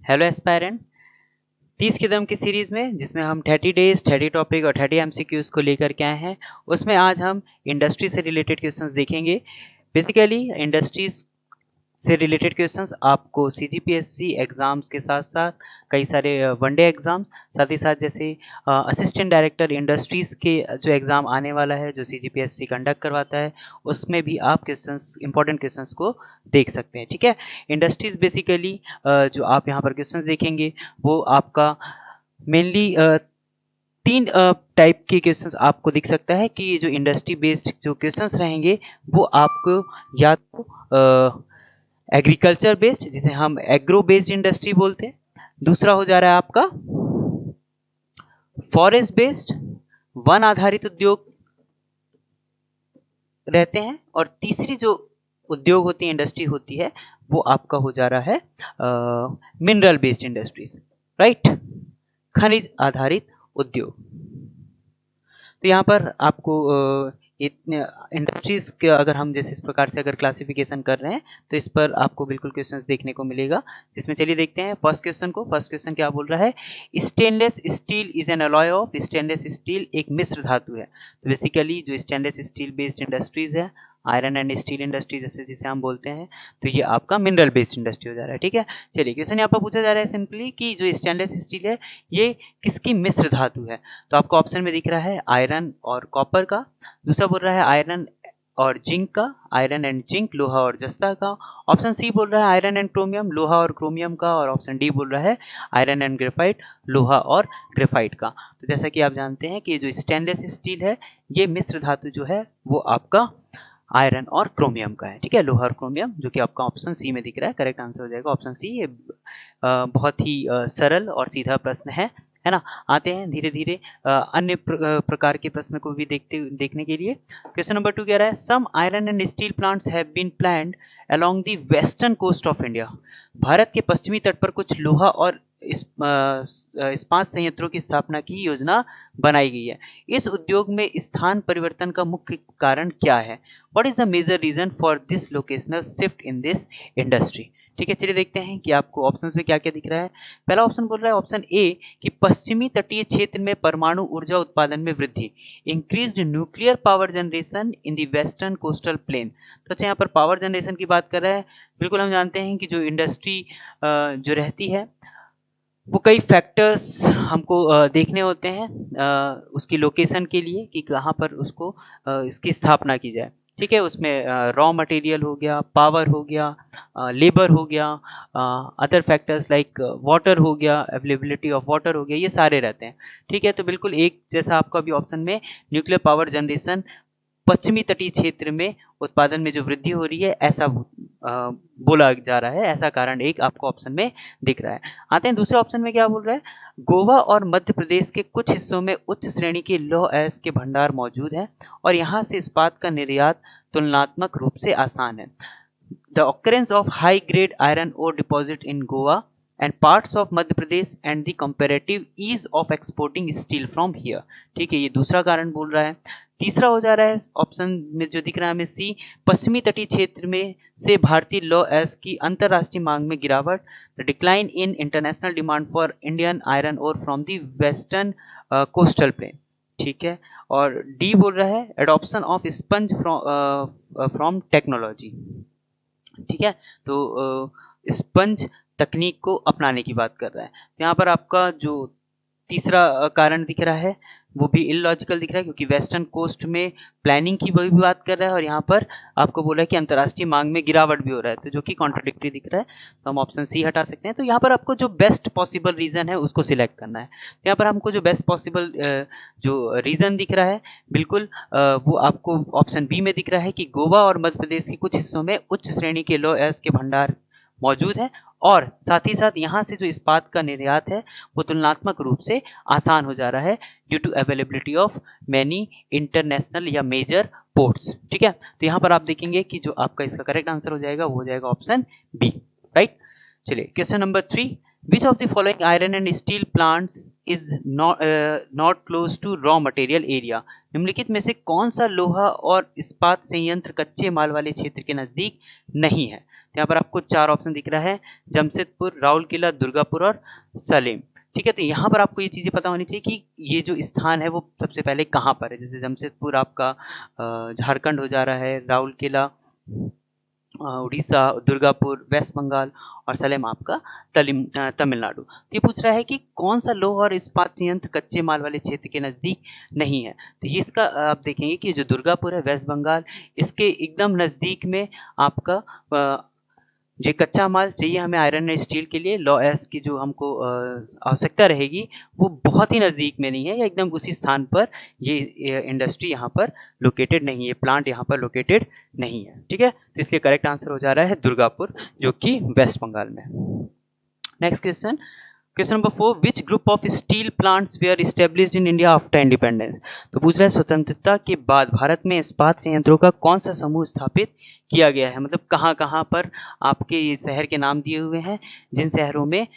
Hello aspirant. 30 कदम की series में जिसमें हम 30 डेज 30 टॉपिक और 30 एमसीक्यूज़ को लेकर के आए हैं, उसमें आज हम इंडस्ट्री से रिलेटेड क्वेश्चंस देखेंगे। बेसिकली इंडस्ट्रीज से रिलेटेड क्वेश्चंस आपको सीजीपीएससी एग्ज़ाम्स के साथ साथ कई सारे वनडे एग्ज़ाम्स, साथ ही साथ जैसे असिस्टेंट डायरेक्टर इंडस्ट्रीज़ के जो एग्ज़ाम आने वाला है जो सीजीपीएससी कंडक्ट करवाता है, उसमें भी आप क्वेश्चंस इंपॉर्टेंट क्वेश्चंस को देख सकते हैं। ठीक है, इंडस्ट्रीज़ बेसिकली जो आप यहाँ पर क्वेश्चंस देखेंगे वो आपका मेनली 3 टाइप के क्वेश्चंस आपको दिख सकता है कि जो इंडस्ट्री बेस्ड जो क्वेश्चंस रहेंगे वो आपको या तो एग्रीकल्चर बेस्ड जिसे हम एग्रो बेस्ड इंडस्ट्री बोलते हैं, दूसरा हो जा रहा है आपका फॉरेस्ट बेस्ड वन आधारित उद्योग रहते हैं, और तीसरी जो उद्योग होती है इंडस्ट्री होती है वो आपका हो जा रहा है मिनरल बेस्ड इंडस्ट्रीज, राइट, खनिज आधारित उद्योग। तो यहाँ पर आपको इंडस्ट्रीज के अगर हम जैसे इस प्रकार से अगर क्लासिफिकेशन कर रहे हैं तो इस पर आपको बिल्कुल क्वेश्चंस देखने को मिलेगा, जिसमें चलिए देखते हैं फर्स्ट क्वेश्चन को। फर्स्ट क्वेश्चन क्या बोल रहा है, stainless steel is an alloy of. Stainless steel एक मिश्र धातु है। तो बेसिकली जो स्टेनलेस स्टील बेस्ड इंडस्ट्रीज है, आयरन एंड स्टील इंडस्ट्री जैसे जिसे हम बोलते हैं, तो ये आपका मिनरल बेस्ड इंडस्ट्री हो जा रहा है। ठीक है, चलिए क्वेश्चन यहाँ पर पूछा जा रहा है सिंपली कि जो स्टेनलेस स्टील है ये किसकी मिश्र धातु है। तो आपको ऑप्शन में दिख रहा है आयरन और कॉपर का, दूसरा बोल रहा है आयरन और जिंक का, आयरन एंड जिंक, लोहा और जस्ता का। ऑप्शन सी बोल रहा है आयरन एंड क्रोमियम, लोहा और क्रोमियम का, और ऑप्शन डी बोल रहा है आयरन एंड ग्रेफाइट, लोहा और ग्रेफाइट का। तो जैसा कि आप जानते हैं कि जो स्टेनलेस स्टील है ये मिश्र धातु जो है वो आपका आयरन और क्रोमियम का है। ठीक है, लोहा और क्रोमियम, जो कि आपका ऑप्शन सी में दिख रहा है। करेक्ट आंसर हो जाएगा ऑप्शन सी। ये बहुत ही सरल और सीधा प्रश्न है ना। आते हैं धीरे धीरे अन्य प्रकार के प्रश्न को भी देखने के लिए। क्वेश्चन नंबर 2 कह रहा है some iron and steel plants have been planned along the western coast of India. Bharat के पश्चिमी तट पर कुछ लोहा और इस्पात संयंत्रों की स्थापना की योजना बनाई गई है। इस उद्योग में स्थान परिवर्तन का मुख्य कारण क्या है? What is the major reason for this locational shift in this industry? ठीक है, चलिए देखते हैं कि आपको ऑप्शंस में क्या क्या दिख रहा है। पहला ऑप्शन बोल रहा है ऑप्शन ए कि पश्चिमी तटीय क्षेत्र में परमाणु ऊर्जा उत्पादन में वृद्धि, increased nuclear power generation in the western coastal plane. तो अच्छा, यहाँ पर पावर जनरेशन की बात कर रहा है। बिल्कुल हम जानते हैं कि जो इंडस्ट्री जो रहती है वो कई फैक्टर्स हमको देखने होते हैं उसकी लोकेशन के लिए कि कहाँ पर उसको इसकी स्थापना की जाए। ठीक है, उसमें रॉ मटेरियल हो गया, पावर हो गया, लेबर हो गया, अदर फैक्टर्स लाइक वाटर हो गया, अवेलेबिलिटी ऑफ वाटर हो गया, ये सारे रहते हैं। ठीक है, तो बिल्कुल एक जैसा आपका भी ऑप्शन में न्यूक्लियर पावर जनरेशन पश्चिमी तटीय क्षेत्र में उत्पादन में जो वृद्धि हो रही है ऐसा बोला जा रहा है, ऐसा कारण एक आपको ऑप्शन में दिख रहा है। आते हैं दूसरे ऑप्शन में, क्या बोल रहा है, गोवा और मध्य प्रदेश के कुछ हिस्सों में उच्च श्रेणी के लौह अयस्क के भंडार मौजूद हैं और यहाँ से इस्पात का निर्यात तुलनात्मक रूप से आसान है। The occurrence of high grade iron ore deposit in Goa and parts of Madhya Pradesh and the comparative ease of exporting steel from here. ठीक है, ये दूसरा कारण बोल रहा है। तीसरा हो जा रहा है ऑप्शन में जो दिख रहा है हमें सी, पश्चिमी तटीय क्षेत्र में से भारतीय लौह अयस्क की अंतर्राष्ट्रीय मांग में गिरावट, the decline in international demand for Indian iron ore from the western coastal plain. ठीक है, और डी बोल रहा है adoption of sponge from technology. ठीक है, तो स्पंज तकनीक को अपनाने की बात कर रहा है। यहाँ पर आपका जो तीसरा कारण दिख रहा है वो भी इलॉजिकल दिख रहा है, क्योंकि वेस्टर्न कोस्ट में प्लानिंग की भी बात कर रहा है और यहाँ पर आपको बोला है कि अंतर्राष्ट्रीय मांग में गिरावट भी हो रहा है, तो जो कि कॉन्ट्राडिक्टरी दिख रहा है। तो हम ऑप्शन सी हटा सकते हैं। तो यहाँ पर आपको जो बेस्ट पॉसिबल रीज़न है उसको सिलेक्ट करना है। तो यहाँ पर हमको जो बेस्ट पॉसिबल जो रीज़न दिख रहा है बिल्कुल वो आपको ऑप्शन बी में दिख रहा है कि गोवा और मध्य प्रदेश के कुछ हिस्सों में उच्च श्रेणी के लौह अयस्क के भंडार मौजूद है और साथ ही साथ यहाँ से जो इस्पात का निर्यात है वो तुलनात्मक रूप से आसान हो जा रहा है due to availability of many international या मेजर पोर्ट्स। ठीक है, तो यहाँ पर आप देखेंगे कि जो आपका इसका करेक्ट आंसर हो जाएगा वो हो जाएगा ऑप्शन बी, राइट। चलिए question number 3, which of the following iron and steel plants is not close to raw material area. निम्नलिखित में से कौन सा लोहा और इस्पात संयंत्र कच्चे माल वाले क्षेत्र के नज़दीक नहीं है? यहाँ पर आपको 4 ऑप्शन दिख रहा है, जमशेदपुर, राउरकेला, दुर्गापुर और सलेम। ठीक है, तो यहाँ पर आपको ये चीज़ें पता होनी चाहिए कि ये जो स्थान है वो सबसे पहले कहाँ पर है। जैसे जमशेदपुर आपका झारखंड हो जा रहा है, राउरकेला उड़ीसा, दुर्गापुर वेस्ट बंगाल और सलेम आपका तमिलनाडु। तो ये पूछ रहा है कि कौन सा लौह और इस्पात संयंत्र कच्चे माल वाले क्षेत्र के नज़दीक नहीं है। तो ये इसका आप देखेंगे कि जो दुर्गापुर है वेस्ट बंगाल, इसके एकदम नज़दीक में आपका जो कच्चा माल चाहिए हमें आयरन एंड स्टील के लिए, लॉ एस की जो हमको आवश्यकता रहेगी वो बहुत ही नज़दीक में नहीं है, या एकदम उसी स्थान पर ये इंडस्ट्री यहाँ पर लोकेटेड नहीं है, ये प्लांट यहाँ पर लोकेटेड नहीं है। ठीक है, तो इसलिए करेक्ट आंसर हो जा रहा है दुर्गापुर, जो कि वेस्ट बंगाल में। Next question, question number 4, which group of steel plants were established in India after independence. तो पूछ रहा है स्वतंत्रता के बाद भारत में इस्पात संयंत्रों का कौन सा समूह स्थापित किया गया है, मतलब कहाँ कहाँ पर आपके ये शहर के नाम दिए हुए हैं जिन शहरों में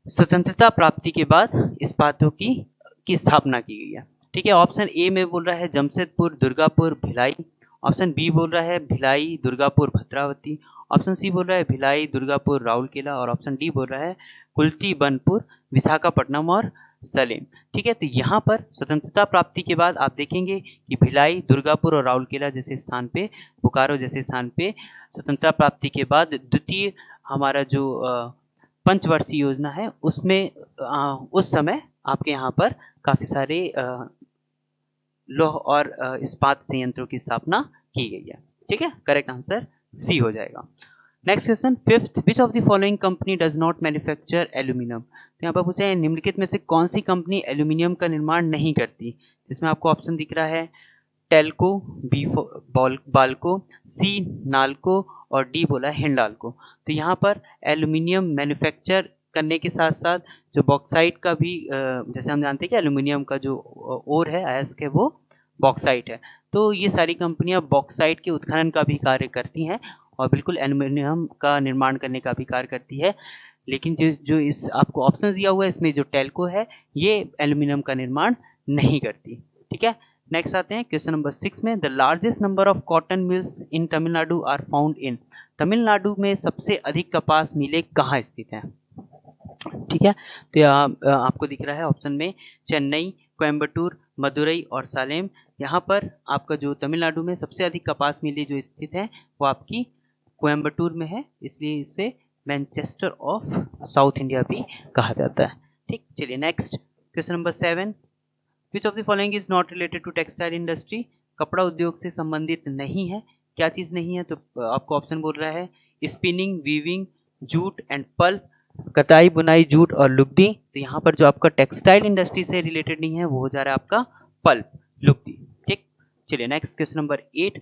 स्वतंत्रता प्राप्ति के बाद इस्पातों की स्थापना की गई है। ठीक है, ऑप्शन ए में बोल रहा है जमशेदपुर, दुर्गापुर, भिलाई। ऑप्शन बी बोल रहा है भिलाई, दुर्गापुर, भद्रावती। ऑप्शन सी बोल रहा है भिलाई, दुर्गापुर, राउरकेला। और ऑप्शन डी बोल रहा है कुल्टी, बनपुर, विशाखापट्टनम और सलेम। ठीक है, तो यहाँ पर स्वतंत्रता प्राप्ति के बाद आप देखेंगे कि भिलाई, दुर्गापुर और राउरकेला जैसे स्थान पे, बोकारो जैसे स्थान पे स्वतंत्रता प्राप्ति के बाद द्वितीय हमारा जो पंचवर्षीय योजना है उसमें उस समय आपके यहाँ पर काफ़ी सारे लौह और इस्पात संयंत्रों की स्थापना की गई है। ठीक है, करेक्ट आंसर सी हो जाएगा। Next question, 5th, which of the following company does not manufacture aluminium. तो यहाँ पर पूछा है निम्नलिखित में से कौन सी कंपनी एल्यूमिनियम का निर्माण नहीं करती। इसमें आपको ऑप्शन दिख रहा है टेल्को, बी बाल्को, सी नाल्को और डी बोला है हिंडाल्को। तो यहाँ पर एल्यूमिनियम मैन्युफैक्चर करने के साथ साथ जो बॉक्साइट का भी जैसे हम जानते हैं कि एल्यूमिनियम का जो ओर है अयस्क है वो बॉक्साइट है, तो ये सारी कंपनियां बॉक्साइट के उत्खनन का भी कार्य करती हैं और बिल्कुल एल्यूमिनियम का निर्माण करने का भी कार्य करती है। लेकिन जो इस आपको ऑप्शन दिया हुआ है इसमें जो टेल्को है ये एल्यूमिनियम का निर्माण नहीं करती। ठीक है, नेक्स्ट आते हैं क्वेश्चन नंबर 6 में, the largest number of cotton mills in Tamil Nadu are found in. Tamil Nadu में सबसे अधिक कपास मिलें कहाँ स्थित हैं। ठीक है, तो आपको दिख रहा है ऑप्शन में चेन्नई, कोयम्बटूर, मदुरई और सालेम। यहाँ पर आपका जो तमिलनाडु में सबसे अधिक कपास मिलें जो स्थित है वो आपकी कोयम्बटूर में है, इसलिए इसे मैनचेस्टर ऑफ साउथ इंडिया भी कहा जाता है। ठीक, चलिए next question number 7, which of the following is not related to textile industry. कपड़ा उद्योग से संबंधित नहीं है, क्या चीज़ नहीं है, तो आपको ऑप्शन बोल रहा है spinning, weaving, jute and pulp, कताई, बुनाई, जूट और लुगदी। तो यहाँ पर जो आपका टेक्सटाइल इंडस्ट्री से रिलेटेड नहीं है वो हो जा रहा है आपका पल्प, लुगदी। ठीक, चलिए next question number 8।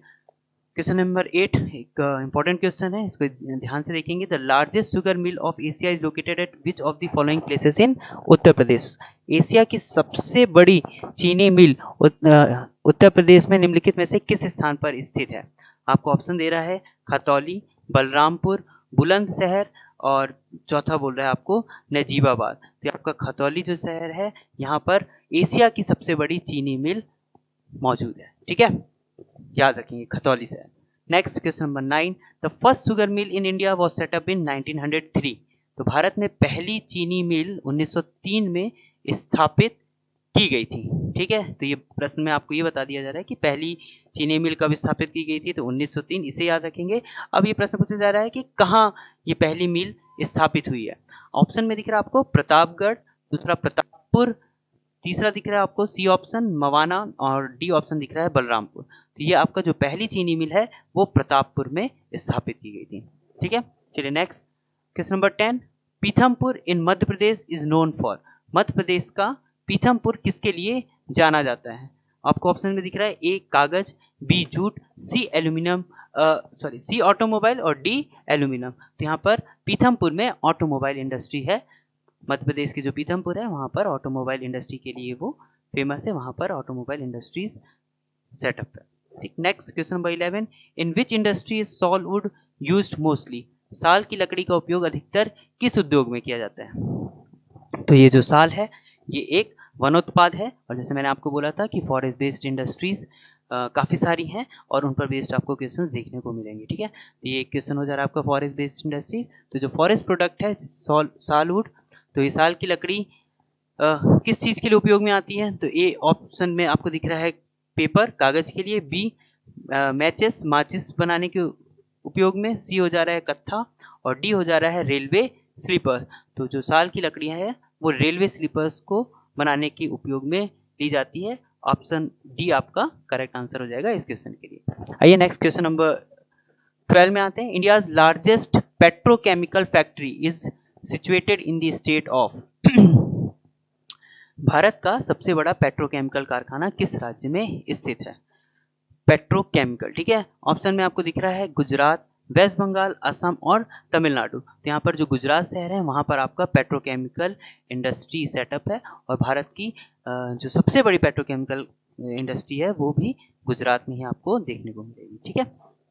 Question number 8 एक इंपॉर्टेंट क्वेश्चन है, इसको ध्यान से देखेंगे। The largest sugar mill of Asia is located at which of the following places in Uttar Pradesh. Asia की सबसे बड़ी चीनी मिल उत्तर प्रदेश में निम्नलिखित में से किस स्थान पर स्थित है। आपको ऑप्शन दे रहा है खतौली, बलरामपुर, बुलंदशहर और चौथा बोल रहा है आपको नजीबाबाद। तो आपका खतौली जो शहर है यहाँ पर एशिया की सबसे बड़ी चीनी मिल मौजूद है। ठीक है, याद रखेंगे खतौली शहर। Next question number 9, the first sugar mill in India was set up in 1903। तो भारत में पहली चीनी मिल 1903 में स्थापित की गई थी। ठीक है, तो ये प्रश्न में आपको ये बता दिया जा रहा है कि पहली चीनी मिल कब स्थापित की गई थी, तो 1903, इसे याद रखेंगे। अब ये प्रश्न पूछा जा रहा है कि कहाँ ये पहली मिल स्थापित हुई है। ऑप्शन में दिख रहा है आपको प्रतापगढ़, दूसरा प्रतापपुर, तीसरा दिख रहा है आपको सी ऑप्शन मवाना और डी ऑप्शन दिख रहा है बलरामपुर। तो ये आपका जो पहली चीनी मिल है वो प्रतापपुर में स्थापित की गई थी। ठीक है, चलिए next question number 10, Pithampur in Madhya Pradesh is known for. Madhya Pradesh का पीथमपुर किसके लिए जाना जाता है। आपको ऑप्शन में दिख रहा है ए कागज, बी जूट, सी एल्यूमिनियम सी ऑटोमोबाइल और डी एल्यूमिनियम। तो यहाँ पर पीथमपुर में ऑटोमोबाइल इंडस्ट्री है। मध्य प्रदेश की जो पीथमपुर है वहाँ पर ऑटोमोबाइल इंडस्ट्री के लिए वो फेमस है, वहाँ पर ऑटोमोबाइल इंडस्ट्रीज सेटअप है। ठीक, next question number 11, in which industry is sal wood used mostly. साल की लकड़ी का उपयोग अधिकतर किस उद्योग में किया जाता है। तो ये जो साल है ये एक वनोत्पाद है और जैसे मैंने आपको बोला था कि फॉरेस्ट बेस्ड इंडस्ट्रीज काफ़ी सारी हैं और उन पर बेस्ड आपको क्वेश्चंस देखने को मिलेंगे। ठीक है, तो ये एक क्वेश्चन हो जा रहा है आपका फॉरेस्ट बेस्ड इंडस्ट्रीज। तो जो फॉरेस्ट प्रोडक्ट है सालवुड, तो ये साल की लकड़ी किस चीज़ के लिए उपयोग में आती है? तो ए ऑप्शन में आपको दिख रहा है पेपर, कागज़ के लिए, बी मैचेस, माचिस बनाने के उपयोग में, सी हो जा रहा है कत्था, और डी हो जा रहा है रेलवे स्लीपर। तो जो साल की लकड़ियाँ हैं वो रेलवे स्लीपर्स को बनाने के उपयोग में ली जाती है। ऑप्शन डी आपका करेक्ट आंसर हो जाएगा इस क्वेश्चन के लिए। आइए नेक्स्ट क्वेश्चन नंबर 12 में आते हैं। India's largest petrochemical factory is situated in the state of. Bharat का सबसे बड़ा पेट्रोकेमिकल कारखाना किस राज्य में स्थित है? पेट्रोकेमिकल, ठीक है। ऑप्शन में आपको दिख रहा है गुजरात, वेस्ट बंगाल, असम और तमिलनाडु। तो यहाँ पर जो गुजरात शहर है वहाँ पर आपका पेट्रोकेमिकल इंडस्ट्री सेटअप है, और भारत की जो सबसे बड़ी पेट्रोकेमिकल इंडस्ट्री है वो भी गुजरात में ही आपको देखने को मिलेगी। ठीक है,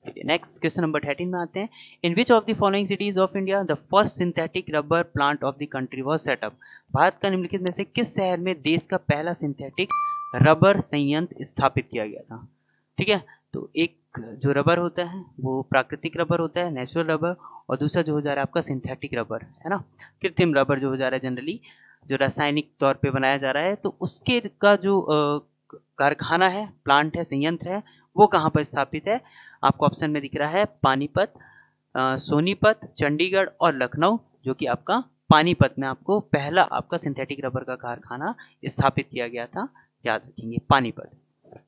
चलिए नेक्स्ट क्वेश्चन नंबर 13 में आते हैं। In which of the following cities of India the first synthetic rubber plant of the country was set up. Bharat का निम्नलिखित में से किस शहर में देश का पहला सिंथेटिक रबर संयंत्र स्थापित किया गया था? ठीक है, तो एक जो रबर होता है वो प्राकृतिक रबर होता है, नेचुरल रबर, और दूसरा जो हो जा रहा है आपका सिंथेटिक रबर, है ना, कृत्रिम रबर जो हो जा रहा है जनरली जो रासायनिक तौर पे बनाया जा रहा है। तो उसके का जो कारखाना है, प्लांट है, संयंत्र है, वो कहाँ पर स्थापित है? आपको ऑप्शन में दिख रहा है पानीपत, सोनीपत, चंडीगढ़ और लखनऊ, जो कि आपका पानीपत में आपको पहला आपका सिंथेटिक रबर का कारखाना स्थापित किया गया था, याद रखेंगे Panipat.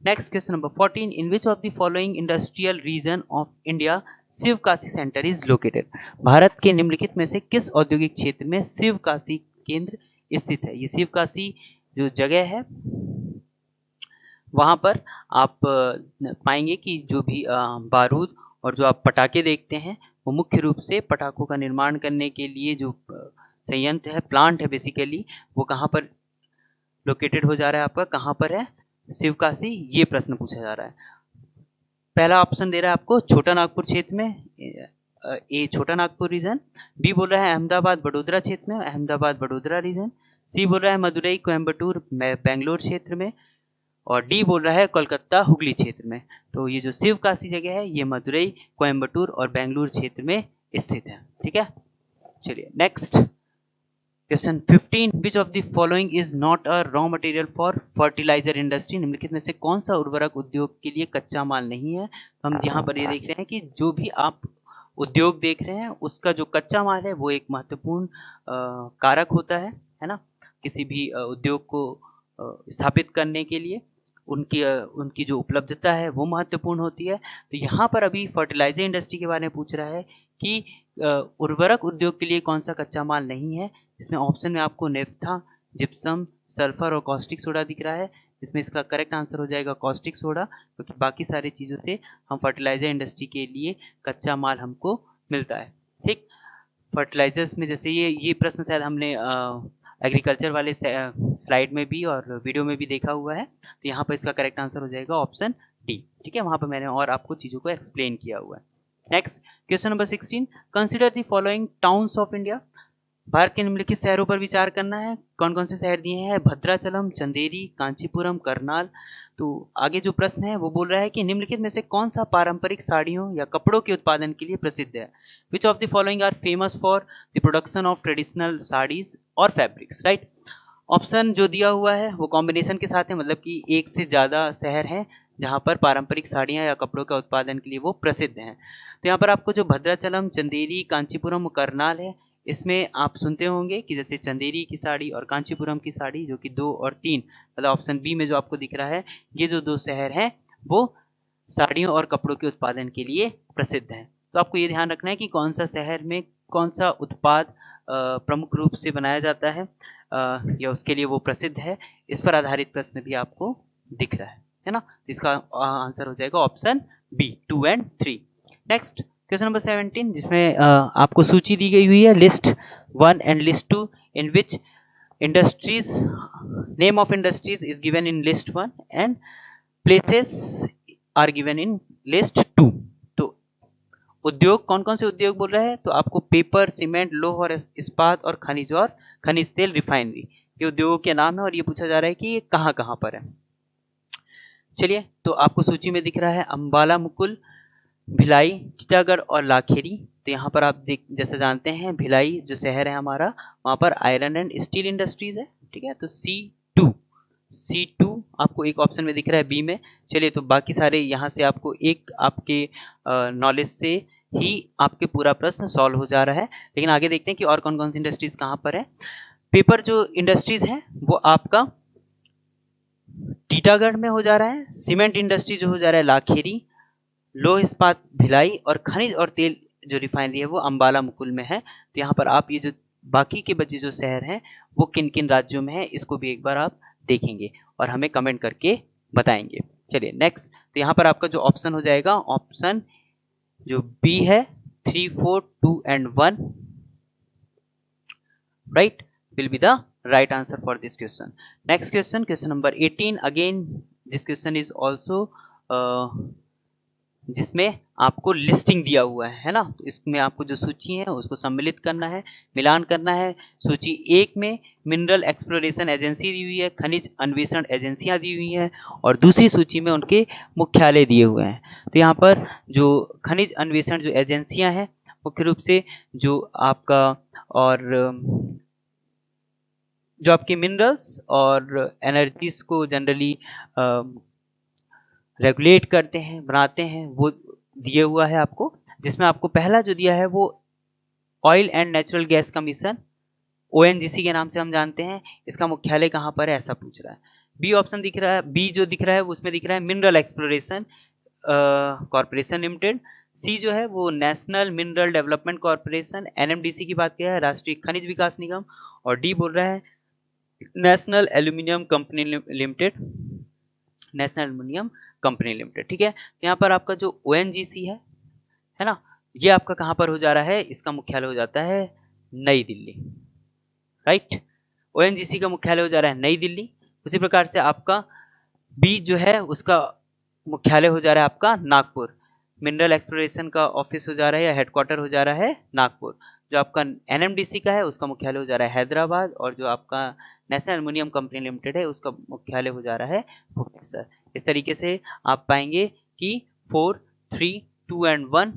Next question number 14। In which of the following industrial region of India Sivakasi centre is located. Bharat के निम्नलिखित में से किस औद्योगिक क्षेत्र में शिवकाशी केंद्र स्थित है? ये शिवकाशी जो जगह है वहाँ पर आप पाएंगे कि जो भी बारूद और जो आप पटाखे देखते हैं वो मुख्य रूप से पटाखों का निर्माण करने के लिए जो संयंत्र है, प्लांट है बेसिकली, वो कहाँ पर लोकेटेड हो जा रहा है आपका, कहाँ पर है? शिवकाशी। ये प्रश्न पूछा जा रहा है। पहला ऑप्शन दे रहा है आपको छोटा नागपुर क्षेत्र में, ए छोटा नागपुर रीजन, बी बोल रहा है अहमदाबाद बड़ोदरा क्षेत्र में, अहमदाबाद बड़ोदरा रीजन, सी बोल रहा है मदुरई कोयम्बटूर बेंगलोर क्षेत्र में, और डी बोल रहा है कोलकाता हुगली क्षेत्र में। तो ये जो शिवकाशी जगह है ये मदुरई, कोयम्बटूर और बेंगलुरु क्षेत्र में स्थित है। ठीक है, चलिए next question 15। Which of the following is not a raw material for fertiliser industry. निम्नलिखित में से कौन सा उर्वरक उद्योग के लिए कच्चा माल नहीं है? हम यहाँ पर ये देख रहे हैं कि जो भी आप उद्योग देख रहे हैं उसका जो कच्चा माल है वो एक महत्वपूर्ण कारक होता है ना, किसी भी उद्योग को स्थापित करने के लिए उनकी जो उपलब्धता है वो महत्वपूर्ण होती है। तो यहाँ पर अभी फर्टिलाइजर इंडस्ट्री के बारे में पूछ रहा है कि उर्वरक उद्योग के लिए कौन सा कच्चा माल नहीं है। इसमें ऑप्शन में आपको नेफ्था, जिप्सम, सल्फर और कॉस्टिक सोडा दिख रहा है। इसमें इसका करेक्ट आंसर हो जाएगा कॉस्टिक सोडा, क्योंकि बाकी सारी चीज़ों से हम फर्टिलाइजर इंडस्ट्री के लिए कच्चा माल हमको मिलता है। ठीक, फर्टिलाइजर्स में जैसे ये प्रश्न शायद हमने एग्रीकल्चर वाले स्लाइड में भी और वीडियो में भी देखा हुआ है। तो यहाँ पर इसका करेक्ट आंसर हो जाएगा ऑप्शन डी। ठीक है, वहाँ पर मैंने और आपको चीज़ों को एक्सप्लेन किया हुआ है। Next question number 16। Consider the following towns of India. Bharat के निम्नलिखित शहरों पर विचार करना है। कौन कौन से शहर दिए हैं? भद्राचलम, चंदेरी, कांचीपुरम, करनाल। तो आगे जो प्रश्न है वो बोल रहा है कि निम्नलिखित में से कौन सा पारंपरिक साड़ियों या कपड़ों के उत्पादन के लिए प्रसिद्ध है? Which of the following are famous for the production of traditional saris और फैब्रिक्स, राइट। ऑप्शन जो दिया हुआ है वो कॉम्बिनेशन के साथ है, मतलब कि एक से ज़्यादा शहर हैं जहाँ पर पारंपरिक साड़ियाँ या कपड़ों का उत्पादन के लिए वो प्रसिद्ध हैं। तो यहाँ पर आपको जो भद्राचलम, चंदेरी, कांचीपुरम, करनाल है, इसमें आप सुनते होंगे कि जैसे चंदेरी की साड़ी और कांचीपुरम की साड़ी, जो कि 2 और 3, मतलब ऑप्शन बी में जो आपको दिख रहा है, ये जो 2 शहर हैं वो साड़ियों और कपड़ों के उत्पादन के लिए प्रसिद्ध हैं। तो आपको ये ध्यान रखना है कि कौन सा शहर में कौन सा उत्पाद प्रमुख रूप से बनाया जाता है या उसके लिए वो प्रसिद्ध है। इस पर आधारित प्रश्न भी आपको दिख रहा है ना। इसका आंसर हो जाएगा ऑप्शन बी, 2 और 3। नेक्स्ट क्वेश्चन नंबर 17, जिसमें आपको सूची दी गई हुई है list 1 and list 2, in which industries name of industries is given in list 1 and places are given in list 2। तो उद्योग कौन कौन से उद्योग बोल रहा है? तो आपको पेपर, सीमेंट, लोह और इस्पात और खनिज तेल, रिफाइनरी, ये उद्योगों के नाम है और ये पूछा जा रहा है कि ये कहाँ कहाँ पर है। चलिए, तो आपको सूची में दिख रहा है अंबाला मुकुल, भिलाई, टीटागढ़ और लाखेरी। तो यहाँ पर आप जैसे जानते हैं भिलाई जो शहर है हमारा, वहाँ पर आयरन एंड स्टील इंडस्ट्रीज है, ठीक है। तो C2 आपको एक ऑप्शन में दिख रहा है बी में। चलिए, तो बाकी सारे यहाँ से आपको एक आपके नॉलेज से ही आपके पूरा प्रश्न सॉल्व हो जा रहा है। लेकिन आगे देखते हैं कि और कौन कौन सी इंडस्ट्रीज कहाँ पर है। पेपर जो इंडस्ट्रीज है वो आपका टीटागढ़ में हो जा रहा है, सीमेंट इंडस्ट्री जो हो जा रहा है लाखेरी, लोह इस्पात भिलाई, और खनिज और तेल जो रिफाइनरी है वो अंबाला मुकुल में है। तो यहाँ पर आप ये जो बाकी के बचे जो शहर हैं वो किन किन राज्यों में है, इसको भी एक बार आप देखेंगे और हमें कमेंट करके बताएंगे। चलिए नेक्स्ट, तो यहाँ पर आपका जो ऑप्शन हो जाएगा, ऑप्शन जो बी है 3, 4, 2 and 1, right, will be the right answer for this question. Next question, question number 18. Again this question is also जिसमें आपको लिस्टिंग दिया हुआ है ना। तो इसमें आपको जो सूची है उसको सम्मिलित करना है, मिलान करना है। सूची एक में मिनरल एक्सप्लोरेशन एजेंसी दी हुई है, खनिज अन्वेषण एजेंसियां दी हुई हैं, और दूसरी सूची में उनके मुख्यालय दिए हुए हैं। तो यहाँ पर जो खनिज अन्वेषण जो एजेंसियां हैं मुख्य रूप से जो आपका और जो आपके मिनरल्स और एनर्जीज को जनरली रेगुलेट करते हैं, बनाते हैं, वो दिए हुआ है आपको। जिसमें आपको पहला जो दिया है वो oil and natural gas commission, ONGC के नाम से हम जानते हैं। इसका मुख्यालय कहाँ पर है ऐसा पूछ रहा है। बी ऑप्शन दिख रहा है, बी जो दिख रहा है उसमें दिख रहा है मिनरल एक्सप्लोरेशन कॉरपोरेशन लिमिटेड। सी जो है वो national mineral development corporation NMDC की बात किया है, राष्ट्रीय खनिज विकास निगम। और डी बोल रहा है national aluminium company limited, national aluminium company limited, ठीक है। यहाँ पर आपका जो ONGC है ना, ये आपका कहाँ पर हो जा रहा है, इसका मुख्यालय हो जाता है नई दिल्ली, राइट। ONGC का मुख्यालय हो जा रहा है नई दिल्ली। उसी प्रकार से आपका बी जो है उसका मुख्यालय हो जा रहा है आपका नागपुर, मिनरल एक्सप्लोरेशन का ऑफिस हो जा रहा है या हेडक्वार्टर हो जा रहा है नागपुर। जो आपका NMDC का है उसका मुख्यालय हो जा रहा है हैदराबाद, और जो आपका नेशनल एल्यूमिनियम कंपनी लिमिटेड है उसका मुख्यालय हो जा रहा है भुवनेश्वर। इस तरीके से आप पाएंगे कि 4, 3, 2 and 1,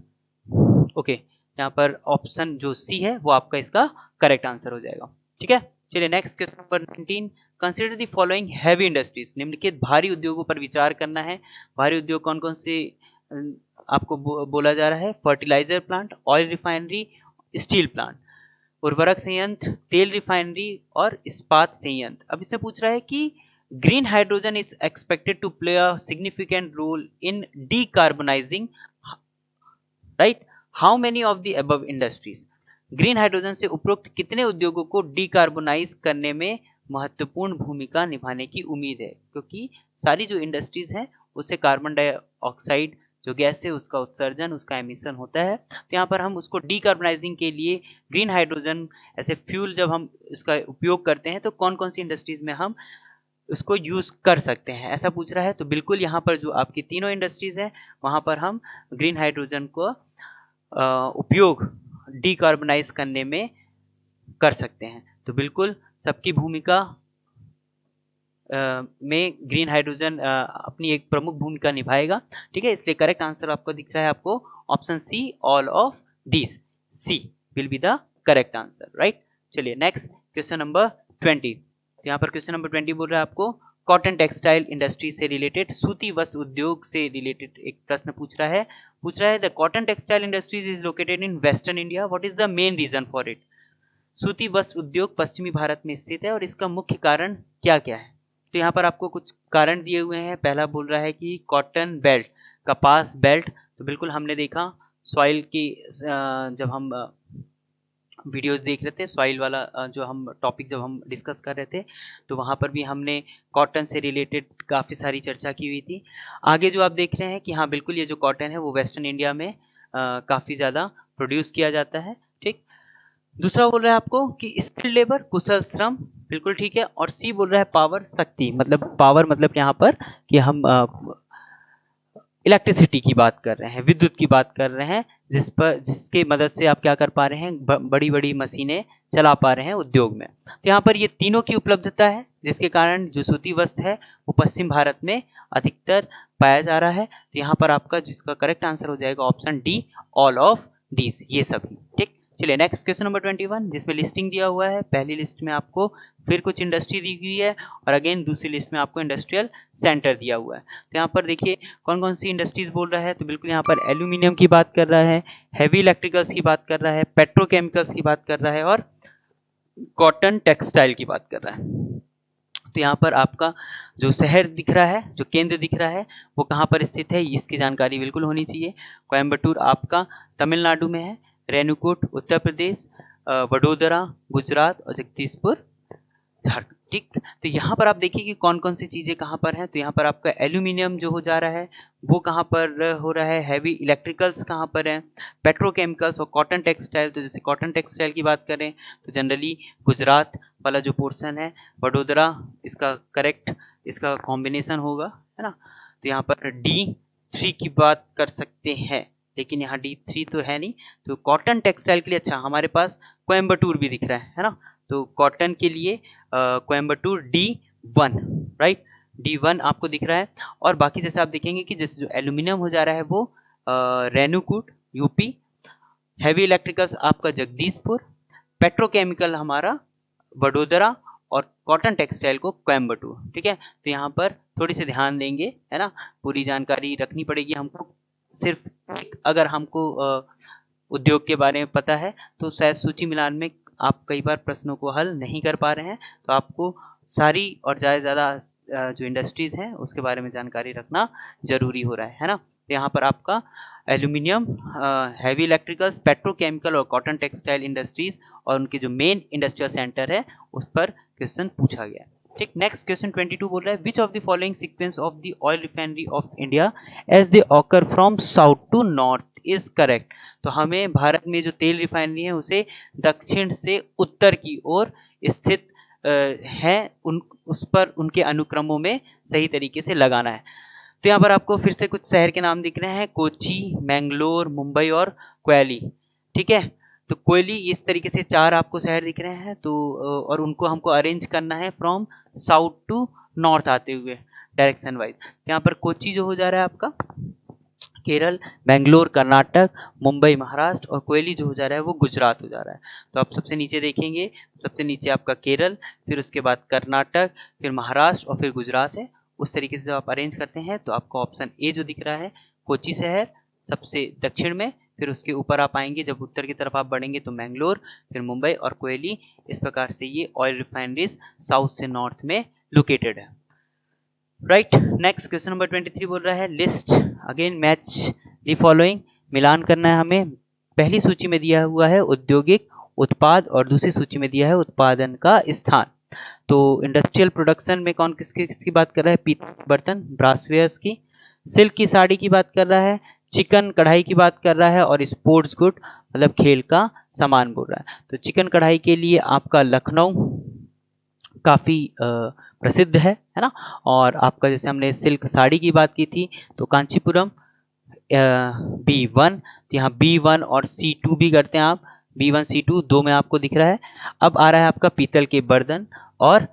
ओके। यहाँ पर ऑप्शन जो सी है वो आपका इसका करेक्ट आंसर हो जाएगा, ठीक है। चलिए next question number 19, consider the following heavy industries. निम्नलिखित भारी उद्योगों पर विचार करना है। भारी उद्योग कौन कौन से आपको बोला जा रहा है, fertiliser plant, oil refinery, steel plant, उर्वरक संयंत्र, तेल रिफाइनरी और इस्पात संयंत्र। अब इससे पूछ रहा है कि green hydrogen is expected to play a significant role in decarbonising, right, how many of the above industries. Green hydrogen से उपरोक्त कितने उद्योगों को डीकार्बोनाइज करने में महत्वपूर्ण भूमिका निभाने की उम्मीद है, क्योंकि सारी जो इंडस्ट्रीज हैं उससे कार्बन डाइऑक्साइड जो गैस है उसका उत्सर्जन, उसका एमिशन होता है। तो यहाँ पर हम उसको डीकार्बोनाइजिंग के लिए ग्रीन हाइड्रोजन ऐसे फ्यूल जब हम इसका उपयोग करते हैं तो कौन कौन सी इंडस्ट्रीज में हम उसको यूज़ कर सकते हैं, ऐसा पूछ रहा है। तो बिल्कुल यहाँ पर जो आपकी तीनों इंडस्ट्रीज हैं वहाँ पर हम ग्रीन हाइड्रोजन को उपयोग डीकार्बोनाइज करने में कर सकते हैं। तो बिल्कुल सबकी भूमिका में ग्रीन हाइड्रोजन अपनी एक प्रमुख भूमिका निभाएगा, ठीक है। इसलिए करेक्ट आंसर आपको दिख रहा है आपको option C, all of this, C will be the correct answer, right. चलिए नेक्स्ट क्वेश्चन नंबर 20। तो यहाँ पर क्वेश्चन नंबर 20 बोल रहा है आपको कॉटन टेक्सटाइल इंडस्ट्री से रिलेटेड, सूती वस्त्र उद्योग से रिलेटेड एक प्रश्न पूछ रहा है the cotton textile industries is located in western India, what is the main reason for it. सूती वस्त्र उद्योग पश्चिमी भारत में स्थित है और इसका मुख्य कारण क्या क्या है। तो यहाँ पर आपको कुछ कारण दिए हुए हैं। पहला बोल रहा है कि कॉटन बेल्ट, कपास बेल्ट। तो बिल्कुल हमने देखा सॉइल की जब हम वीडियोस देख रहे थे, सॉइल वाला जो हम टॉपिक जब हम डिस्कस कर रहे थे तो वहाँ पर भी हमने कॉटन से रिलेटेड काफ़ी सारी चर्चा की हुई थी। आगे जो आप देख रहे हैं कि हाँ बिल्कुल ये जो कॉटन है वो वेस्टर्न इंडिया में काफ़ी ज़्यादा प्रोड्यूस किया जाता है, ठीक। दूसरा बोल रहा है आपको कि स्किल्ड लेबर, कुशल श्रम, बिल्कुल ठीक है। और सी बोल रहा है पावर, शक्ति, मतलब पावर मतलब यहाँ पर कि हम इलेक्ट्रिसिटी की बात कर रहे हैं, विद्युत की बात कर रहे हैं, जिसके मदद से आप क्या कर पा रहे हैं, बड़ी बड़ी मशीनें चला पा रहे हैं उद्योग में। तो यहाँ पर ये तीनों की उपलब्धता है, जिसके कारण जो सूती वस्त्र है वो पश्चिम भारत में अधिकतर पाया जा रहा है। तो यहाँ पर आपका जिसका करेक्ट आंसर हो जाएगा option D, all of these, ये सभी। ठीक, चलिए नेक्स्ट क्वेश्चन नंबर 21, जिसमें लिस्टिंग दिया हुआ है। पहली लिस्ट में आपको फिर कुछ इंडस्ट्री दी हुई है और अगेन दूसरी लिस्ट में आपको इंडस्ट्रियल सेंटर दिया हुआ है। तो यहाँ पर देखिए कौन कौन सी इंडस्ट्रीज बोल रहा है। तो बिल्कुल यहाँ पर एल्यूमिनियम की बात कर रहा है, हैवी इलेक्ट्रिकल्स की बात कर रहा है, पेट्रोकेमिकल्स की बात कर रहा है और कॉटन टेक्सटाइल की बात कर रहा है। तो यहाँ पर आपका जो शहर दिख रहा है, जो केंद्र दिख रहा है, वो कहाँ पर स्थित है, इसकी जानकारी बिल्कुल होनी चाहिए। कोयम्बटूर आपका तमिलनाडु में है, रेणुकूट उत्तर प्रदेश, वडोदरा गुजरात और जगदीशपुर झारखंड। ठीक, तो यहाँ पर आप देखिए कि कौन कौन सी चीज़ें कहाँ पर हैं। तो यहाँ पर आपका एल्यूमिनियम जो हो जा रहा है वो कहाँ पर हो रहा है, हैवी इलेक्ट्रिकल्स कहाँ पर हैं, पेट्रोकेमिकल्स और कॉटन टेक्सटाइल। तो जैसे कॉटन टेक्सटाइल की बात करें तो जनरली गुजरात वाला जो पोर्शन है, वडोदरा इसका करेक्ट इसका कॉम्बिनेशन होगा, है ना। तो यहाँ पर D3 की बात कर सकते हैं, लेकिन यहाँ D3 तो है नहीं। तो कॉटन टेक्सटाइल के लिए अच्छा हमारे पास कोयम्बटूर भी दिख रहा है ना। तो कॉटन के लिए कोयम्बटूर D1, राइट, D1 आपको दिख रहा है। और बाकी जैसे आप देखेंगे कि जैसे जो एल्यूमिनियम हो जा रहा है वो रेणुकूट यूपी, हैवी इलेक्ट्रिकल्स आपका जगदीशपुर, पेट्रोकेमिकल हमारा वडोदरा और कॉटन टेक्सटाइल को कोयम्बटूर। ठीक है, तो यहाँ पर थोड़ी सी ध्यान देंगे, है ना, पूरी जानकारी रखनी पड़ेगी हमको। सिर्फ एक अगर हमको उद्योग के बारे में पता है तो शायद सूची मिलान में आप कई बार प्रश्नों को हल नहीं कर पा रहे हैं। तो आपको सारी और ज़्यादा जो इंडस्ट्रीज़ हैं उसके बारे में जानकारी रखना जरूरी हो रहा है ना। तो यहाँ पर आपका एल्यूमिनियम, हैवी इलेक्ट्रिकल्स, पेट्रोकेमिकल और कॉटन टेक्सटाइल इंडस्ट्रीज और उनके जो मेन इंडस्ट्रियल सेंटर है उस पर क्वेश्चन पूछा गया। ठीक, नेक्स्ट क्वेश्चन 22 बोल रहा है which of the following sequence of the oil refinery of India as they occur from south to north is correct. तो हमें भारत में जो तेल रिफाइनरी है उसे दक्षिण से उत्तर की ओर स्थित है, उस पर उनके अनुक्रमों में सही तरीके से लगाना है। तो यहाँ पर आपको फिर से कुछ शहर के नाम दिख रहे हैं, कोची, मैंगलोर, मुंबई और कोयली। ठीक है, तो कोयली इस तरीके से 4 आपको शहर दिख रहे हैं। तो और उनको हमको अरेंज करना है फ्रॉम साउथ टू नॉर्थ आते हुए डायरेक्शन वाइज। यहाँ पर कोची जो हो जा रहा है आपका केरल, बेंगलोर कर्नाटक, मुंबई महाराष्ट्र और कोयली जो हो जा रहा है वो गुजरात हो जा रहा है। तो आप सबसे नीचे देखेंगे, सबसे नीचे आपका केरल, फिर उसके बाद कर्नाटक, फिर महाराष्ट्र और फिर गुजरात है। उस तरीके से जब आप अरेंज करते हैं तो आपको ऑप्शन ए जो दिख रहा है कोची शहर सबसे दक्षिण में, फिर उसके ऊपर आप आएंगे, जब उत्तर की तरफ आप बढ़ेंगे तो मैंगलोर, फिर मुंबई और कोयली। इस प्रकार से ये ऑयल रिफाइनरीज साउथ से नॉर्थ में लोकेटेड है। राइट, नेक्स्ट क्वेश्चन नंबर 23 बोल रहा है list again match the following, मिलान करना है हमें। पहली सूची में दिया हुआ है औद्योगिक उत्पाद और दूसरी सूची में दिया है उत्पादन का स्थान। तो इंडस्ट्रियल प्रोडक्शन में कौन किसकी बात कर रहा है, पीतल बर्तन ब्रासवेयर्स की, सिल्क की साड़ी की बात कर रहा है, चिकन कढ़ाई की बात कर रहा है और स्पोर्ट्स गुड मतलब खेल का सामान बोल रहा है। तो चिकन कढ़ाई के लिए आपका लखनऊ काफ़ी प्रसिद्ध है ना। और आपका जैसे हमने सिल्क साड़ी की बात की थी तो कांचीपुरम B1, तो यहाँ B1 और C2 भी करते हैं आप, B1 C2 2 में आपको दिख रहा है। अब आ रहा है आपका पीतल के बर्तन और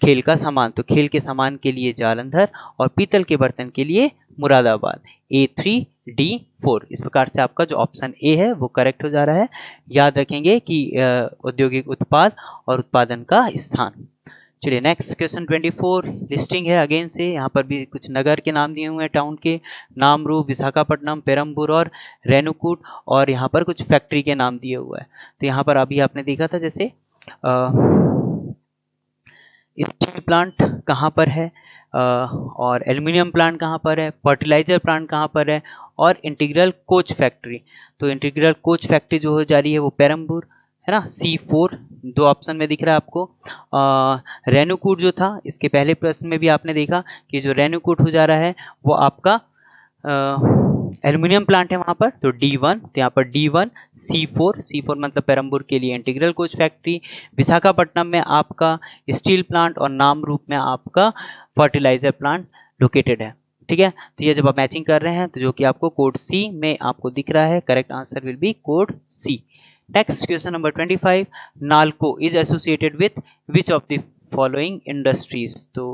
खेल का सामान। तो खेल के सामान के लिए जालंधर और पीतल के बर्तन के लिए मुरादाबाद, A3 D4। इस प्रकार से आपका जो ऑप्शन ए है वो करेक्ट हो जा रहा है। याद रखेंगे कि औद्योगिक उत्पाद और उत्पादन का स्थान। चलिए नेक्स्ट क्वेश्चन 24 लिस्टिंग है अगेन से। यहाँ पर भी कुछ नगर के नाम दिए हुए हैं, टाउन के, नामरू, विशाखापट्टनम, पेरम्बूर और रेणुकूट, और यहाँ पर कुछ फैक्ट्री के नाम दिए हुए हैं। तो यहाँ पर अभी आपने देखा था जैसे स्टील प्लांट कहाँ पर है और एल्युमिनियम प्लांट कहाँ पर है, फर्टिलाइजर प्लांट कहाँ पर है और इंटीग्रल कोच फैक्ट्री। तो इंटीग्रल कोच फैक्ट्री जो हो जा रही है वो पेरम्बूर है ना, C4 2 ऑप्शन में दिख रहा है आपको। रेणुकूट जो था इसके पहले प्रश्न में भी आपने देखा कि जो रेणुकूट हो जा रहा है वो आपका एल्युमिनियम प्लांट है वहाँ पर, तो D1। तो यहाँ पर D1 C4 मतलब पेरम्बूर के लिए इंटीग्रल कोच फैक्ट्री, विशाखापट्टनम में आपका स्टील प्लांट और नामरूप में आपका फर्टिलाइजर प्लांट लोकेटेड है। ठीक है, तो ये जब आप मैचिंग कर रहे हैं तो जो कि आपको कोड C में आपको दिख रहा है, correct answer will be code C। Next question number 25, NALCO is associated with which of the following industries. तो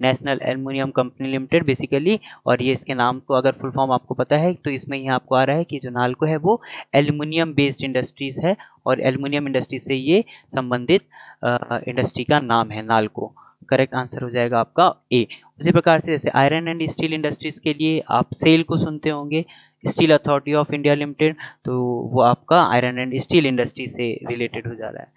national aluminium company limited basically, और ये इसके नाम को अगर फुल फॉर्म आपको पता है तो इसमें यहाँ आपको आ रहा है कि जो नाल्को है वो एल्युमिनियम बेस्ड इंडस्ट्रीज है और एल्युमिनियम इंडस्ट्री से ये संबंधित इंडस्ट्री का नाम है नाल्को। करेक्ट आंसर हो जाएगा आपका ए। उसी प्रकार से जैसे आयरन एंड स्टील इंडस्ट्रीज के लिए आप सेल को सुनते होंगे, steel authority of India limited, तो वो आपका आयरन एंड स्टील इंडस्ट्री से रिलेटेड हो जा रहा है।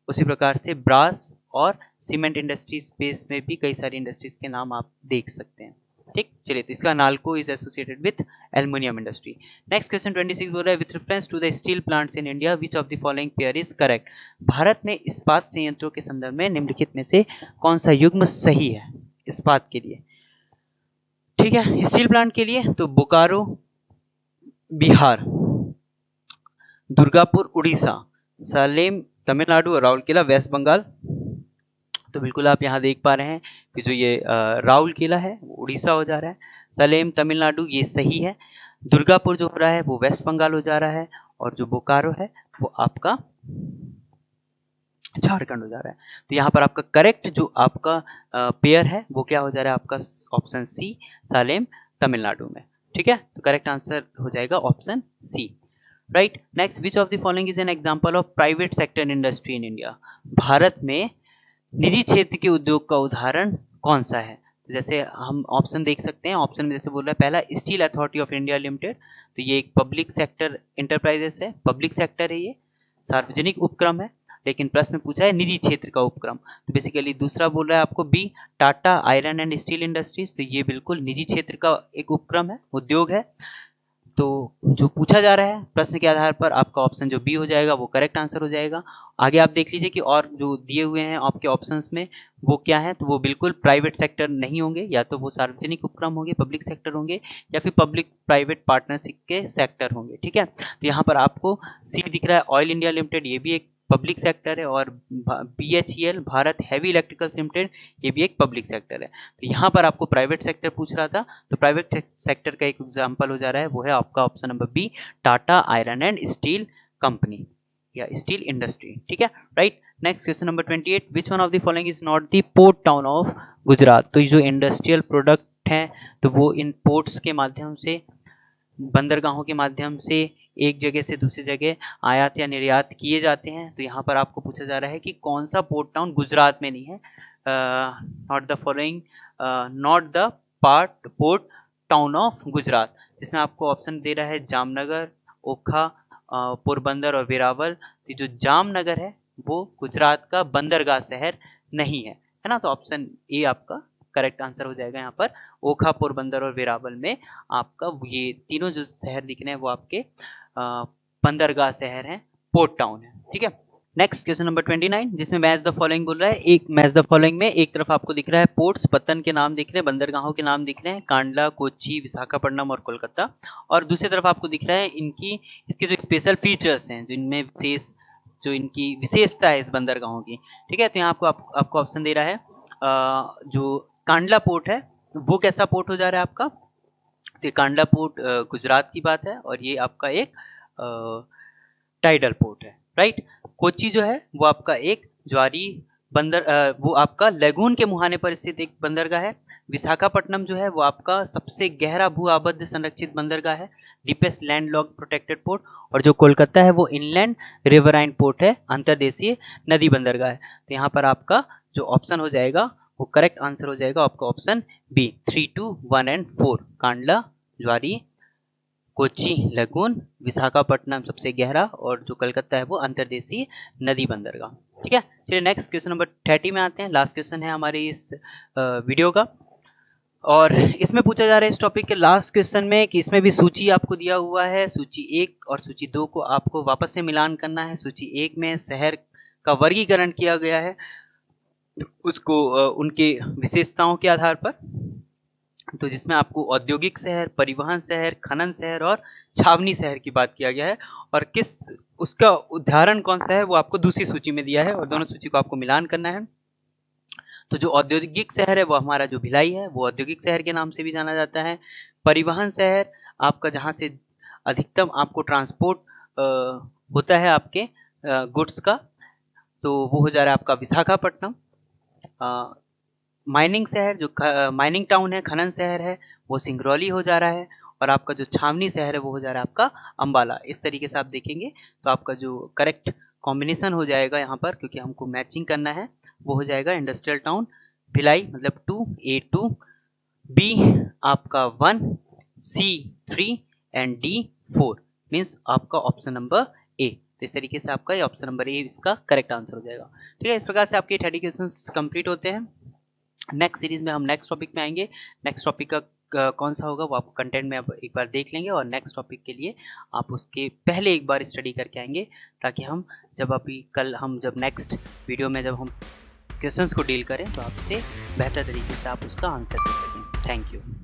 उसी प्रकार से ब्रास और सीमेंट इंडस्ट्री स्पेस में भी कई सारी इंडस्ट्रीज के नाम आप देख सकते हैं। ठीक, चलिए, तो इसका NALCO is associated with aluminium industry. Next question 26 बोल रहा है, with reference to the steel plants in India which of the following pair is correct. भारत में इस्पात संयंत्रों के संदर्भ में निम्नलिखित में से कौन सा युग्म सही है इस्पात के लिए। ठीक है, स्टील प्लांट के लिए तो बोकारो बिहार, दुर्गापुर उड़ीसा, सालेम तमिलनाडु और राउरकेला वेस्ट बंगाल। तो बिल्कुल आप यहाँ देख पा रहे हैं कि जो ये राउरकेला है वो उड़ीसा हो जा रहा है, सलेम तमिलनाडु ये सही है, दुर्गापुर जो हो रहा है वो वेस्ट बंगाल हो जा रहा है, और जो बोकारो है वो आपका झारखंड हो जा रहा है। तो यहाँ पर आपका करेक्ट जो आपका पेयर है वो क्या हो जा रहा है आपका ऑप्शन सी, सालेम तमिलनाडु में। ठीक है, तो करेक्ट आंसर हो जाएगा option C. Right, next, which of the following is an example of private sector industry in India. भारत में निजी क्षेत्र के उद्योग का उदाहरण कौन सा है। तो जैसे हम ऑप्शन देख सकते हैं, ऑप्शन में जैसे बोल रहा है पहला steel authority of India limited, तो ये एक पब्लिक सेक्टर इंटरप्राइजेस है, पब्लिक सेक्टर है, ये सार्वजनिक उपक्रम है, लेकिन प्रश्न में पूछा है निजी क्षेत्र का उपक्रम। तो बेसिकली दूसरा बोल रहा है आपको B, Tata iron and steel industries, तो ये बिल्कुल निजी क्षेत्र का एक उपक्रम है, उद्योग है। तो जो पूछा जा रहा है प्रश्न के आधार पर आपका ऑप्शन जो बी हो जाएगा वो करेक्ट आंसर हो जाएगा। आगे आप देख लीजिए कि और जो दिए हुए हैं आपके ऑप्शंस में वो क्या है, तो वो बिल्कुल प्राइवेट सेक्टर नहीं होंगे, या तो वो सार्वजनिक उपक्रम होंगे, पब्लिक सेक्टर होंगे, या फिर पब्लिक प्राइवेट पार्टनरशिप के सेक्टर होंगे। ठीक है, तो यहाँ पर आपको सी दिख रहा है ऑयल इंडिया लिमिटेड, ये भी एक पब्लिक सेक्टर है, और BHEL Bharat heavy electricals limited ये भी एक पब्लिक सेक्टर है। तो यहाँ पर आपको प्राइवेट सेक्टर पूछ रहा था, तो प्राइवेट सेक्टर का एक एग्जांपल हो जा रहा है, वो है आपका option number B, Tata iron and steel company या स्टील इंडस्ट्री। ठीक है, right. Next question number 28, which one of the following is not the port town of Gujarat. तो जो इंडस्ट्रियल प्रोडक्ट हैं तो वो इन पोर्ट्स के माध्यम से, बंदरगाहों के माध्यम से एक जगह से दूसरी जगह आयात या निर्यात किए जाते हैं। तो यहाँ पर आपको पूछा जा रहा है कि कौन सा पोर्ट टाउन गुजरात में नहीं है। Not the following, not the port town of Gujarat. इसमें आपको ऑप्शन दे रहा है जामनगर, ओखा, पोरबंदर और वेरावल। तो जो जामनगर है वो गुजरात का बंदरगाह शहर नहीं है ना, तो ऑप्शन ए आपका करेक्ट आंसर हो जाएगा। यहाँ पर ओखा, पोरबंदर और वेरावल में आपका ये तीनों जो शहर दिख रहे हैं वो आपके बंदरगाह शहर हैं, पोर्ट टाउन है। ठीक है, नेक्स्ट क्वेश्चन नंबर 29, जिसमें मैच द फॉलोइंग बोल रहा है। एक मैच द फॉलोइंग में एक तरफ आपको दिख रहा है पोर्ट्स, पत्तन के नाम दिख रहे हैं, बंदरगाहों के नाम दिख रहे हैं, कांडला, कोच्चि, विशाखापट्टनम और कोलकाता, और दूसरी तरफ आपको दिख रहा है इसके जो स्पेशल फीचर्स हैं, जिनमें विशेष जो इनकी विशेषता है इस बंदरगाहों की। ठीक है, तो यहाँ आपको ऑप्शन दे रहा है जो कांडला पोर्ट है वो कैसा पोर्ट हो जा रहा है आपका। तो कांडला पोर्ट गुजरात की बात है, और ये आपका एक टाइडल पोर्ट है। राइट, कोच्चि जो है वो आपका एक ज्वारी बंदर, वो आपका लेगून के मुहाने पर स्थित एक बंदरगाह है। विशाखापट्टनम जो है वो आपका सबसे गहरा भू आबद्ध संरक्षित बंदरगाह है, deepest land lock protected port. और जो कोलकाता है वो इनलैंड रिवराइन पोर्ट है, अंतर्देशीय नदी बंदरगाह है। तो यहाँ पर आपका जो ऑप्शन हो जाएगा वो करेक्ट आंसर हो जाएगा आपका ऑप्शन बी, 3, 2, 1 एंड 4, कांडला, ज्वारी, कोच्चि, लगून, विशाखापट्टनम सबसे गहरा, और जो कलकत्ता है वो अंतर्देशीय नदी बंदरगाह। ठीक है, चलिए नेक्स्ट क्वेश्चन नंबर 30 में आते हैं। लास्ट क्वेश्चन है हमारे इस वीडियो का, और इसमें पूछा जा रहा है इस टॉपिक के लास्ट क्वेश्चन में कि इसमें भी सूची आपको दिया हुआ है, सूची 1 और सूची 2 को आपको वापस से मिलान करना है। सूची 1 में शहर का वर्गीकरण किया गया है, उसको उनके विशेषताओं के आधार पर, तो जिसमें आपको औद्योगिक शहर, परिवहन शहर, खनन शहर और छावनी शहर की बात किया गया है, और किस उसका उदाहरण कौन सा है वो आपको दूसरी सूची में दिया है, और दोनों सूची को आपको मिलान करना है। तो जो औद्योगिक शहर है वो हमारा जो भिलाई है वो औद्योगिक शहर के नाम से भी जाना जाता है। परिवहन शहर आपका जहाँ से अधिकतम आपको ट्रांसपोर्ट होता है आपके गुड्स का, तो वो हो जा रहा है आपका विशाखापट्टनम। माइनिंग शहर जो माइनिंग टाउन है, खनन शहर है, वो सिंगरौली हो जा रहा है। और आपका जो छावनी शहर है वो हो जा रहा है आपका अंबाला। इस तरीके से आप देखेंगे तो आपका जो करेक्ट कॉम्बिनेशन हो जाएगा यहाँ पर, क्योंकि हमको मैचिंग करना है, वो हो जाएगा इंडस्ट्रियल टाउन भिलाई, मतलब 2, A 2, B आपका 1, C 3 एंड D 4, मीन्स आपका ऑप्शन नंबर ए। तो इस तरीके से आपका ये ऑप्शन नंबर ए इसका करेक्ट आंसर हो जाएगा। ठीक है, इस प्रकार से आपके 30 क्वेश्चंस कंप्लीट होते हैं। नेक्स्ट सीरीज में हम नेक्स्ट टॉपिक में आएंगे। नेक्स्ट टॉपिक का कौन सा होगा वो आप कंटेंट में अब एक बार देख लेंगे, और नेक्स्ट टॉपिक के लिए आप उसके पहले एक बार स्टडी करके आएंगे, ताकि हम जब नेक्स्ट वीडियो में जब हम क्वेश्चंस को डील करें तो आपसे बेहतर तरीके से आप उसका आंसर दे सकें। Thank you.